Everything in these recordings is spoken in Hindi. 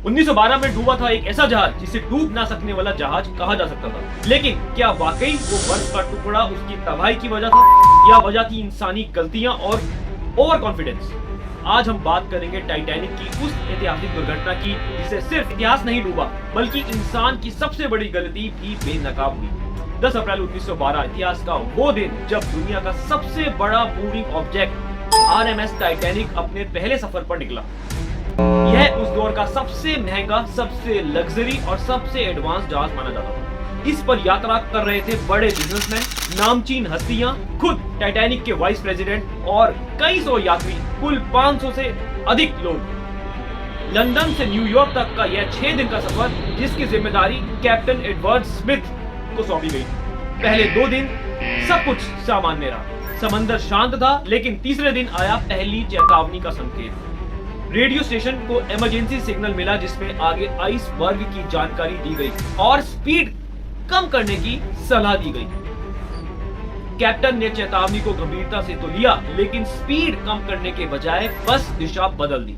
1912 में डूबा था एक ऐसा जहाज जिसे डूब ना सकने वाला जहाज कहा जा सकता था। लेकिन क्या वाकई वो बर्फ का टुकड़ा उसकी तबाही की वजह था, या वजह थी इंसानी गलतियां और ओवर कॉन्फिडेंस? आज हम बात करेंगे टाइटैनिक की उस ऐतिहासिक दुर्घटना की जिसे सिर्फ इतिहास नहीं डूबा बल्कि इंसान की सबसे बड़ी गलती भी बेनकाब हुई। 10 अप्रैल 1912 इतिहास का वो दिन जब दुनिया का सबसे बड़ा मूविंग ऑब्जेक्ट आरएमएस टाइटैनिक अपने पहले सफर पर निकला। यह उस दौर का सबसे महंगा, सबसे लग्जरी और सबसे एडवांस जहाज माना जाता था। इस पर यात्रा कर रहे थे बड़े बिजनेसमैन, नामचीन हस्तियां, खुद टाइटैनिक के वाइस प्रेसिडेंट और कई सौ यात्री, कुल 500 से अधिक लोग। लंदन से न्यूयॉर्क तक का यह 6 दिन का सफर, जिसकी जिम्मेदारी कैप्टन एडवर्ड स्मिथ को सौंपी गई। पहले 2 दिन सब कुछ सामान्य रहा, समंदर शांत था, लेकिन तीसरे दिन आया पहली चेतावनी का संकेत। रेडियो स्टेशन को इमरजेंसी सिग्नल मिला जिसमें आगे आइसबर्ग की जानकारी दी गई और स्पीड कम करने की सलाह दी गई। कैप्टन ने चेतावनी को गंभीरता से तो लिया, लेकिन स्पीड कम करने के बजाय बस दिशा बदल दी।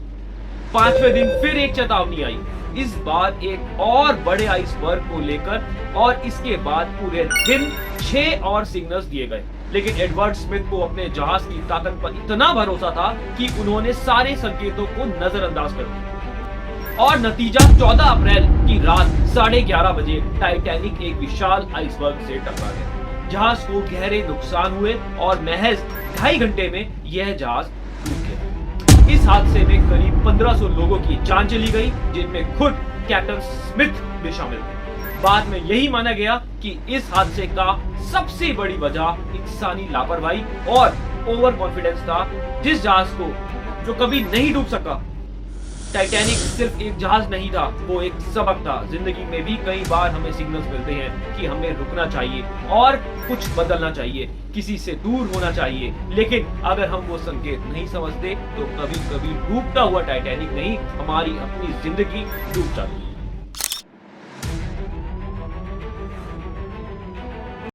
5वें दिन फिर एक चेतावनी आई, इस बार एक और बड़े आइसबर्ग को लेकर, और इसके बाद पूरे दिन 6 और सिग्नल्स दिए गए। लेकिन एडवर्ड स्मिथ को अपने जहाज की ताकत पर इतना भरोसा था कि उन्होंने सारे संकेतों को नजरअंदाज कर दिया। और नतीजा 14 अप्रैल की रात 11:30 बजे टाइटैनिक एक विशाल आइसबर्ग से टकरा गया। जहाज को गहरे नुकसान हुए और महज 2.5 घंटे में यह जहाज डूब गया। इस हादसे में करीब 1500 लोगों की जान चली गई, जिनमें खुद कैप्टन स्मिथ भी शामिल थे। बाद में यही माना गया कि इस हादसे का सबसे बड़ी वजह इंसानी लापरवाही और ओवर कॉन्फिडेंस था। जिस जहाज को जो कभी नहीं डूब सका। टाइटैनिक सिर्फ एक जहाज नहीं था, वो एक सबक था। जिंदगी में भी कई बार हमें सिग्नल्स मिलते हैं कि हमें रुकना चाहिए और कुछ बदलना चाहिए, किसी से दूर होना चाहिए। लेकिन अगर हम वो संकेत नहीं समझते तो कभी कभी डूबता हुआ टाइटैनिक नहीं, हमारी अपनी जिंदगी डूब जाती है।